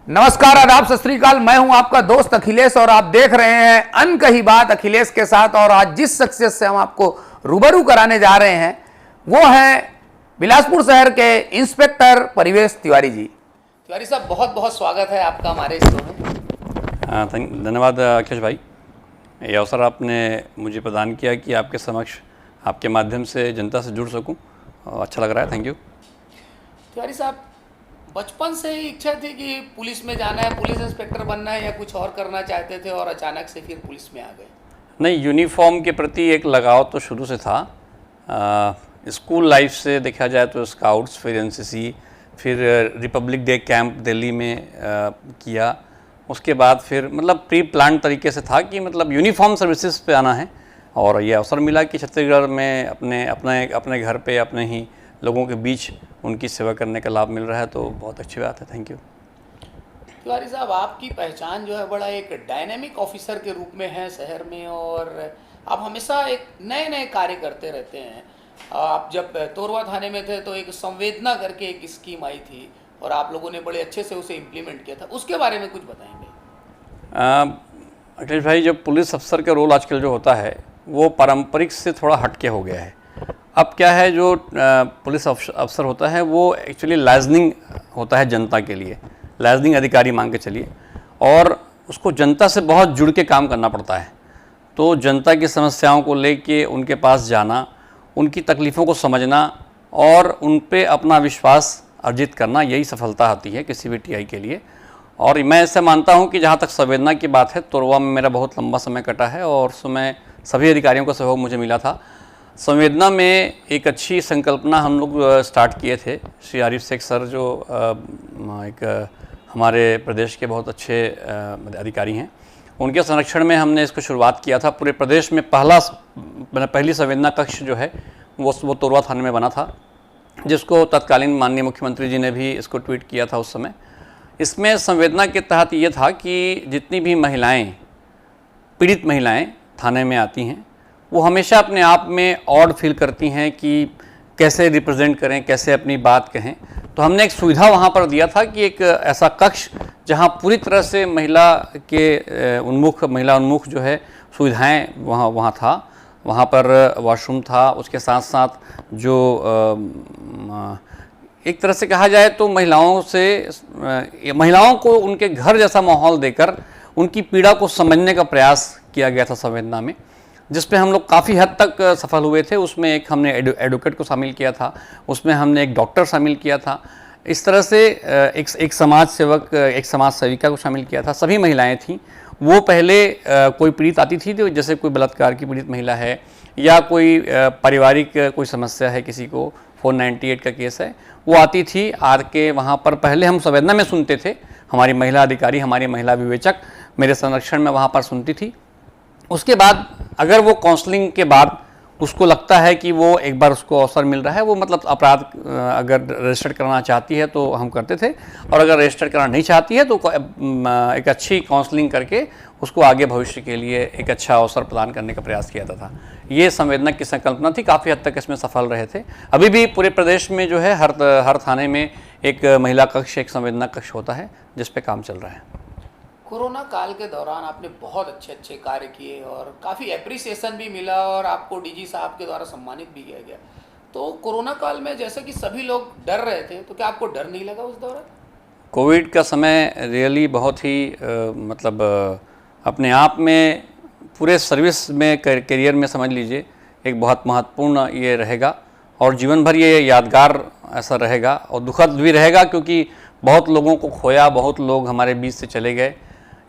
नमस्कार, आदाब, सत श्री अकाल। मैं हूं आपका दोस्त अखिलेश और आप देख रहे हैं अनकही बात अखिलेश के साथ। और आज जिस शख्सियत से हम आपको रूबरू कराने जा रहे हैं वो है बिलासपुर शहर के इंस्पेक्टर परिवेश तिवारी जी। तिवारी साहब, बहुत बहुत स्वागत है आपका हमारे शो में। धन्यवाद अखिलेश भाई, ये अवसर आपने मुझे प्रदान किया कि आपके समक्ष आपके माध्यम से जनता से जुड़ सकूं। अच्छा लग रहा है, थैंक यू। तिवारी साहब, बचपन से ही इच्छा थी कि पुलिस में जाना है, पुलिस इंस्पेक्टर बनना है, या कुछ और करना चाहते थे और अचानक से फिर पुलिस में आ गए? नहीं, यूनिफॉर्म के प्रति एक लगाव तो शुरू से था। स्कूल लाइफ से देखा जाए तो स्काउट्स, फिर एनसीसी, फिर रिपब्लिक डे कैंप दिल्ली में किया। उसके बाद फिर मतलब प्री प्लान तरीके से था कि मतलब यूनिफॉर्म सर्विसेज पे आना है। और ये अवसर मिला कि छत्तीसगढ़ में अपने घर पे अपने ही लोगों के बीच उनकी सेवा करने का लाभ मिल रहा है, तो बहुत अच्छी बात है, थैंक यू। तिवारी साहब, आपकी पहचान जो है बड़ा एक डायनेमिक ऑफिसर के रूप में है शहर में, और आप हमेशा एक नए नए कार्य करते रहते हैं। आप जब तोरवा थाने में थे तो एक संवेदना करके एक स्कीम आई थी और आप लोगों ने बड़े अच्छे से उसे इम्प्लीमेंट किया था, उसके बारे में कुछ बताएंगे? अखिलेश भाई, जब पुलिस अफसर का रोल आजकल जो होता है वो पारंपरिक से थोड़ा हटके हो गया है। अब क्या है, जो पुलिस अफसर होता है वो एक्चुअली लाइजनिंग होता है जनता के लिए, लाइजनिंग अधिकारी मान के चलिए, और उसको जनता से बहुत जुड़ के काम करना पड़ता है। तो जनता की समस्याओं को लेके उनके पास जाना, उनकी तकलीफ़ों को समझना और उन पे अपना विश्वास अर्जित करना, यही सफलता आती है किसी भी टीआई के लिए। और मैं ऐसे मानता हूँ कि जहाँ तक संवेदना की बात है, तोरवा में मेरा बहुत लंबा समय कटा है और उस समय सभी अधिकारियों का सहयोग मुझे मिला था। संवेदना में एक अच्छी संकल्पना हम लोग स्टार्ट किए थे। श्री आरिफ शेख सर जो एक हमारे प्रदेश के बहुत अच्छे अधिकारी हैं, उनके संरक्षण में हमने इसको शुरुआत किया था। पूरे प्रदेश में पहली संवेदना कक्ष जो है वो तोरवा थाने में बना था, जिसको तत्कालीन माननीय मुख्यमंत्री जी ने भी इसको ट्वीट किया था उस समय। इसमें संवेदना के तहत ये था कि जितनी भी महिलाएं, पीड़ित महिलाएं थाने में आती हैं, वो हमेशा अपने आप में ऑड फील करती हैं कि कैसे रिप्रेजेंट करें, कैसे अपनी बात कहें। तो हमने एक सुविधा वहाँ पर दिया था कि एक ऐसा कक्ष जहाँ पूरी तरह से महिला उन्मुख जो है सुविधाएं वहाँ था। वहाँ पर वॉशरूम था, उसके साथ साथ जो एक तरह से कहा जाए तो महिलाओं को उनके घर जैसा माहौल देकर उनकी पीड़ा को समझने का प्रयास किया गया था संवेदना में, जिसमें हम लोग काफ़ी हद तक सफल हुए थे। उसमें एक हमने एडवोकेट को शामिल किया था, उसमें हमने एक डॉक्टर शामिल किया था, इस तरह से एक समाज सेवक, एक समाज सेविका को शामिल किया था। सभी महिलाएं थीं। वो पहले कोई पीड़ित आती थी, तो जैसे कोई बलात्कार की पीड़ित महिला है या कोई पारिवारिक कोई समस्या है, किसी को 498 का केस है, वो आती थी। आर के वहाँ पर पहले हम संवेदना में सुनते थे, हमारी महिला अधिकारी, हमारी महिला विवेचक मेरे संरक्षण में वहाँ पर सुनती थी। उसके बाद अगर वो काउंसलिंग के बाद उसको लगता है कि वो एक बार उसको अवसर मिल रहा है, वो मतलब अपराध अगर रजिस्टर कराना चाहती है तो हम करते थे, और अगर रजिस्टर कराना नहीं चाहती है तो एक अच्छी काउंसलिंग करके उसको आगे भविष्य के लिए एक अच्छा अवसर प्रदान करने का प्रयास किया जाता था। ये संवेदना की संकल्पना थी, काफ़ी हद तक इसमें सफल रहे थे। अभी भी पूरे प्रदेश में जो है हर थाने में एक महिला कक्ष, एक संवेदना कक्ष होता है, जिस पे काम चल रहा है। कोरोना काल के दौरान आपने बहुत अच्छे अच्छे कार्य किए और काफ़ी एप्रिसिएशन भी मिला और आपको डीजी साहब के द्वारा सम्मानित भी किया गया। तो कोरोना काल में जैसे कि सभी लोग डर रहे थे, तो क्या आपको डर नहीं लगा उस दौरान? कोविड का समय रियली बहुत ही अपने आप में पूरे सर्विस में करियर में समझ लीजिए एक बहुत महत्वपूर्ण ये रहेगा, और जीवन भर ये यादगार ऐसा रहेगा और दुखद भी रहेगा, क्योंकि बहुत लोगों को खोया, बहुत लोग हमारे बीच से चले गए।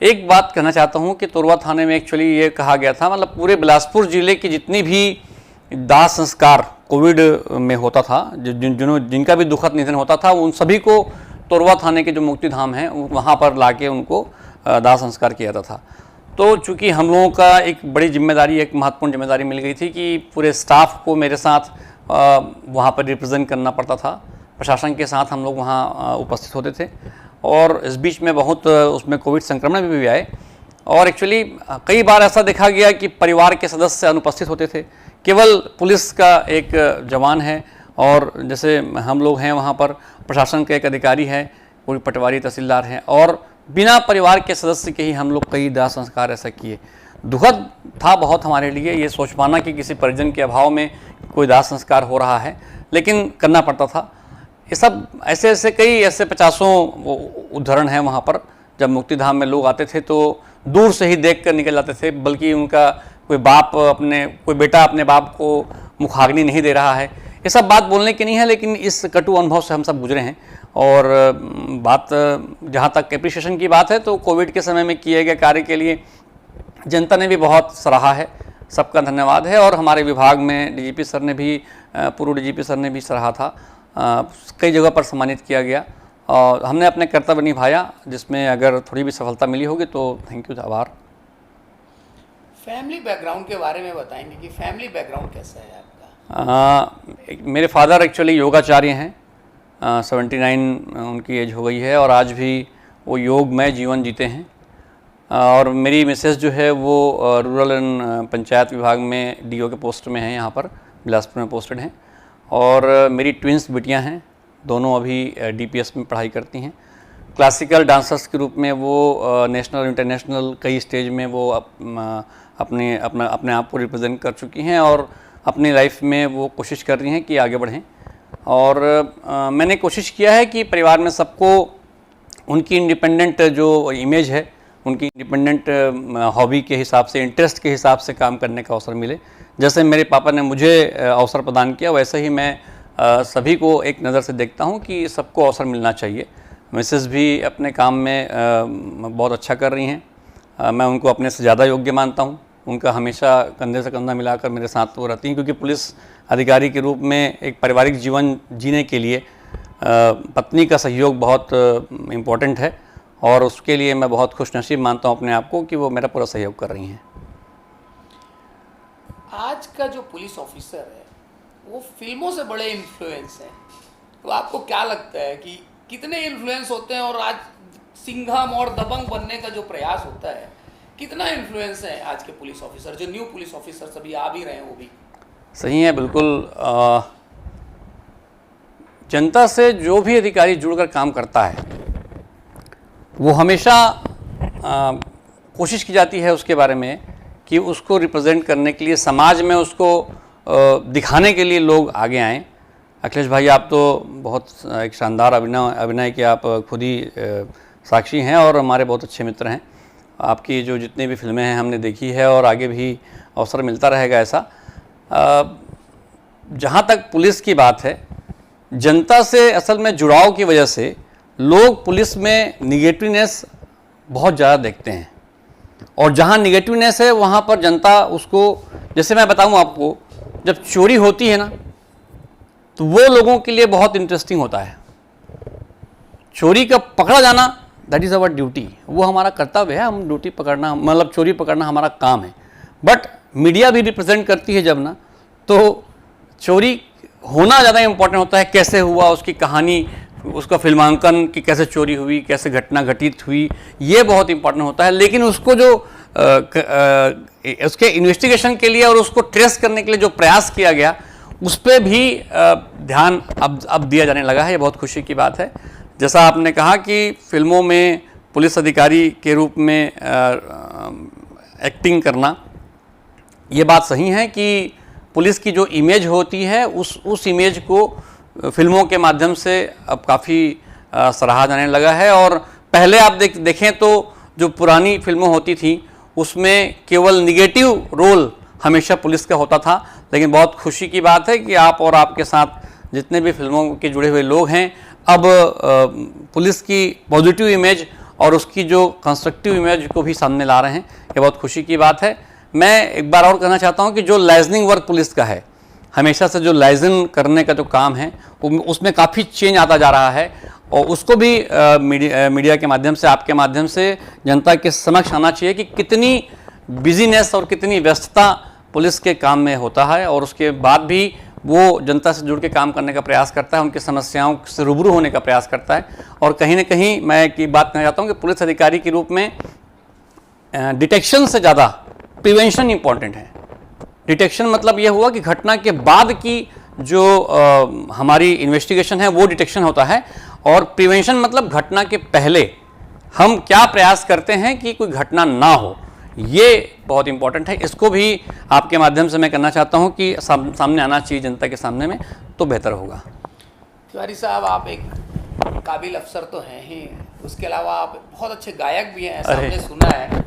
एक बात कहना चाहता हूँ कि तोरवा थाने में एक्चुअली ये कहा गया था, मतलब पूरे बिलासपुर ज़िले की जितनी भी दाह संस्कार कोविड में होता था, जिनका भी दुखद निधन होता था, उन सभी को तोरवा थाने के जो मुक्तिधाम हैं वहाँ पर लाके उनको दाह संस्कार किया जाता था। तो चूँकि हम लोगों का एक बड़ी जिम्मेदारी, एक महत्वपूर्ण जिम्मेदारी मिल गई थी कि पूरे स्टाफ को मेरे साथ वहाँ पर रिप्रेजेंट करना पड़ता था। प्रशासन के साथ हम लोग वहाँ उपस्थित होते थे, और इस बीच में बहुत उसमें कोविड संक्रमण भी आए। और एक्चुअली कई बार ऐसा देखा गया कि परिवार के सदस्य अनुपस्थित होते थे, केवल पुलिस का एक जवान है और जैसे हम लोग हैं वहाँ पर प्रशासन का एक अधिकारी है, वो भी पटवारी तहसीलदार हैं, और बिना परिवार के सदस्य के ही हम लोग कई दाह संस्कार ऐसा किए। दुखद था बहुत हमारे लिए ये सोच पाना कि किसी परिजन के अभाव में कोई दाह संस्कार हो रहा है, लेकिन करना पड़ता था। ये सब ऐसे ऐसे कई ऐसे 50 उदाहरण हैं वहाँ पर। जब मुक्तिधाम में लोग आते थे तो दूर से ही देख कर निकल जाते थे, बल्कि उनका कोई बेटा अपने बाप को मुखाग्नि नहीं दे रहा है। ये सब बात बोलने की नहीं है, लेकिन इस कटु अनुभव से हम सब गुजरे हैं। और बात जहाँ तक एप्रिसिएशन की बात है, तो कोविड के समय में किए गए कार्य के लिए जनता ने भी बहुत सराहा है, सबका धन्यवाद है। और हमारे विभाग में डीजीपी सर ने भी, पूर्व डीजीपी सर ने भी सराहा था, कई जगह पर सम्मानित किया गया और हमने अपने कर्तव्य निभाया, जिसमें अगर थोड़ी भी सफलता मिली होगी तो थैंक यू, आभार। फैमिली बैकग्राउंड के बारे में बताएंगे कि फैमिली बैकग्राउंड कैसा है आपका? मेरे फादर एक्चुअली योगाचार्य हैं, 79 उनकी एज हो गई है और आज भी वो योगमय जीवन जीते हैं। और मेरी मिसेस जो है वो रूरल एंड पंचायत विभाग में डीओ के पोस्ट में हैं, यहाँ पर बिलासपुर में पोस्टेड हैं। और मेरी ट्विंस बेटियाँ हैं, दोनों अभी डीपीएस में पढ़ाई करती हैं। क्लासिकल डांसर्स के रूप में वो नेशनल इंटरनेशनल कई स्टेज में वो अपने आप को रिप्रेजेंट कर चुकी हैं और अपनी लाइफ में वो कोशिश कर रही हैं कि आगे बढ़ें। और मैंने कोशिश किया है कि परिवार में सबको उनकी इंडिपेंडेंट जो इमेज है, उनकी इंडिपेंडेंट हॉबी के हिसाब से, इंटरेस्ट के हिसाब से काम करने का अवसर मिले। जैसे मेरे पापा ने मुझे अवसर प्रदान किया, वैसे ही मैं सभी को एक नज़र से देखता हूँ कि सबको अवसर मिलना चाहिए। मिसेस भी अपने काम में बहुत अच्छा कर रही हैं, मैं उनको अपने से ज़्यादा योग्य मानता हूँ। उनका हमेशा कंधे से कंधा मिलाकर मेरे साथ वो रहती हैं, क्योंकि पुलिस अधिकारी के रूप में एक पारिवारिक जीवन जीने के लिए पत्नी का सहयोग बहुत इम्पोर्टेंट है और उसके लिए मैं बहुत खुशनसीब मानता हूँ अपने आप को कि वो मेरा पूरा सहयोग कर रही हैं। आज का जो पुलिस ऑफिसर है वो फिल्मों से बड़े इन्फ्लुएंस हैं, तो आपको क्या लगता है कि कितने इन्फ्लुएंस होते हैं? और आज सिंघम और दबंग बनने का जो प्रयास होता है, कितना इन्फ्लुएंस है आज के पुलिस ऑफिसर, जो न्यू पुलिस ऑफिसर सभी आ भी रहे हैं वो भी? सही है, बिल्कुल। जनता से जो भी अधिकारी जुड़कर काम करता है वो हमेशा कोशिश की जाती है उसके बारे में कि उसको रिप्रेजेंट करने के लिए, समाज में उसको दिखाने के लिए लोग आगे आएँ। अखिलेश भाई, आप तो बहुत एक शानदार अभिनय के आप खुद ही साक्षी हैं और हमारे बहुत अच्छे मित्र हैं। आपकी जो जितनी भी फिल्में हैं हमने देखी है और आगे भी अवसर मिलता रहेगा ऐसा। जहाँ तक पुलिस की बात है, जनता से असल में जुड़ाव की वजह से लोग पुलिस में निगेटिवनेस बहुत ज़्यादा देखते हैं, और जहाँ निगेटिवनेस है वहाँ पर जनता उसको, जैसे मैं बताऊँ आपको, जब चोरी होती है ना तो वो लोगों के लिए बहुत इंटरेस्टिंग होता है। चोरी का पकड़ा जाना, दैट इज़ अवर ड्यूटी, वो हमारा कर्तव्य है, हम ड्यूटी पकड़ना, मतलब चोरी पकड़ना हमारा काम है। बट मीडिया भी रिप्रेजेंट करती है जब ना, तो चोरी होना ज़्यादा इम्पोर्टेंट होता है। कैसे हुआ, उसकी कहानी, उसका फिल्मांकन कि कैसे चोरी हुई, कैसे घटना घटित हुई, ये बहुत इम्पोर्टेंट होता है। लेकिन उसको जो उसके इन्वेस्टिगेशन के लिए और उसको ट्रेस करने के लिए जो प्रयास किया गया, उस पर भी ध्यान अब दिया जाने लगा है। ये बहुत खुशी की बात है। जैसा आपने कहा कि फिल्मों में पुलिस अधिकारी के रूप में एक्टिंग करना, ये बात सही है कि पुलिस की जो इमेज होती है उस इमेज को फिल्मों के माध्यम से अब काफ़ी सराहा जाने लगा है। और पहले आप देखें तो जो पुरानी फिल्में होती थी उसमें केवल निगेटिव रोल हमेशा पुलिस का होता था। लेकिन बहुत खुशी की बात है कि आप और आपके साथ जितने भी फिल्मों के जुड़े हुए लोग हैं, अब पुलिस की पॉजिटिव इमेज और उसकी जो कंस्ट्रक्टिव इमेज को भी सामने ला रहे हैं। ये बहुत खुशी की बात है। मैं एक बार और कहना चाहता हूं कि जो लाइजनिंग वर्क पुलिस का है, हमेशा से जो लाइजन करने का जो काम है, उसमें काफ़ी चेंज आता जा रहा है और उसको भी मीडिया के माध्यम से, आपके माध्यम से जनता के समक्ष आना चाहिए कि कितनी बिजीनेस और कितनी व्यस्तता पुलिस के काम में होता है, और उसके बाद भी वो जनता से जुड़ के काम करने का प्रयास करता है, उनकी समस्याओं से रूबरू होने का प्रयास करता है। और कहीं ना कहीं मैं एक बात कहना चाहता हूँ कि पुलिस अधिकारी के रूप में डिटेक्शन से ज़्यादा प्रिवेंशन इम्पॉर्टेंट है। डिटेक्शन मतलब ये हुआ कि घटना के बाद की जो हमारी इन्वेस्टिगेशन है वो डिटेक्शन होता है, और प्रिवेंशन मतलब घटना के पहले हम क्या प्रयास करते हैं कि कोई घटना ना हो, ये बहुत इंपॉर्टेंट है। इसको भी आपके माध्यम से मैं करना चाहता हूं कि सामने आना चाहिए जनता के सामने में, तो बेहतर होगा। तिवारी साहब, आप एक काबिल अफसर तो हैं ही, उसके अलावा आप बहुत अच्छे गायक भी हैं, ऐसा हमने सुना है।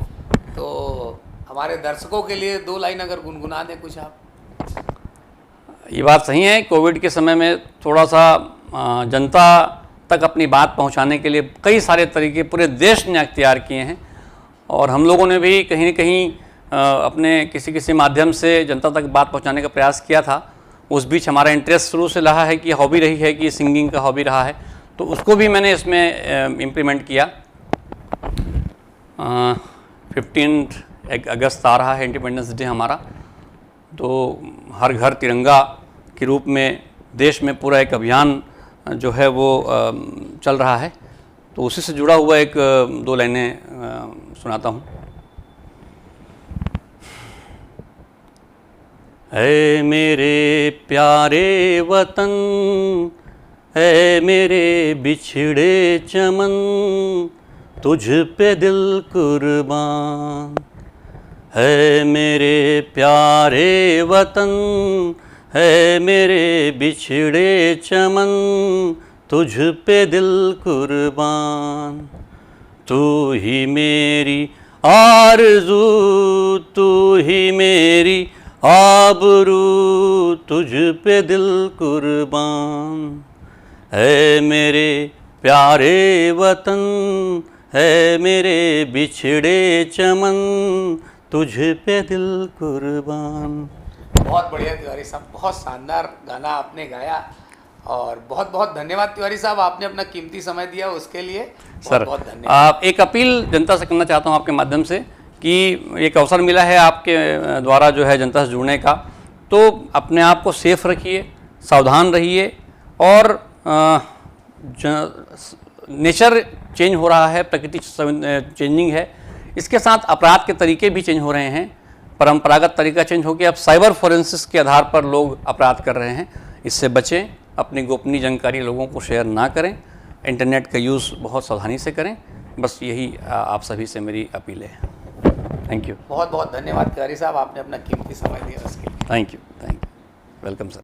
तो हमारे दर्शकों के लिए 2 लाइन अगर गुनगुना दें कुछ आप। ये बात सही है, कोविड के समय में थोड़ा सा जनता तक अपनी बात पहुंचाने के लिए कई सारे तरीके पूरे देश ने अख्तियार किए हैं, और हम लोगों ने भी कहीं न कहीं अपने किसी माध्यम से जनता तक बात पहुंचाने का प्रयास किया था। उस बीच हमारा इंटरेस्ट शुरू से रहा है कि हॉबी रही है कि सिंगिंग का हॉबी रहा है, तो उसको भी मैंने इसमें इम्प्लीमेंट किया। 15 अगस्त आ रहा है, इंडिपेंडेंस डे हमारा, तो हर घर तिरंगा के रूप में देश में पूरा एक अभियान जो है वो चल रहा है, तो उसी से जुड़ा हुआ एक 2 लाइनें सुनाता हूँ। ऐ मेरे प्यारे वतन, ऐ मेरे बिछड़े चमन, तुझ पे दिल कुर्बान। है मेरे प्यारे वतन, है मेरे बिछड़े चमन, तुझ पे दिल कुर्बान। तू ही मेरी आरज़ू, तू ही मेरी आबरू, तुझ पे दिल कुर्बान। है मेरे प्यारे वतन, है मेरे बिछड़े चमन, तुझ पे दिल कुर्बान। बहुत बढ़िया तिवारी साहब, बहुत शानदार गाना आपने गाया, और बहुत बहुत धन्यवाद तिवारी साहब, आपने अपना कीमती समय दिया उसके लिए। सर, बहुत धन्यवाद। एक अपील जनता से करना चाहता हूँ आपके माध्यम से कि एक अवसर मिला है आपके द्वारा जो है जनता से जुड़ने का, तो अपने आप को सेफ रखिए, सावधान रहिए, और नेचर चेंज हो रहा है, प्रकृति चेंजिंग है, इसके साथ अपराध के तरीके भी चेंज हो रहे हैं। परंपरागत तरीका चेंज हो गया, अब साइबर फोरेंसिक्स के आधार पर लोग अपराध कर रहे हैं। इससे बचें, अपनी गोपनीय जानकारी लोगों को शेयर ना करें, इंटरनेट का यूज़ बहुत सावधानी से करें। बस यही आप सभी से मेरी अपील है। Thank you. बहुत बहुत धन्यवाद तिवारी साहब, आपने अपना कीमती समय दिया उसके लिए। Thank you, welcome sir.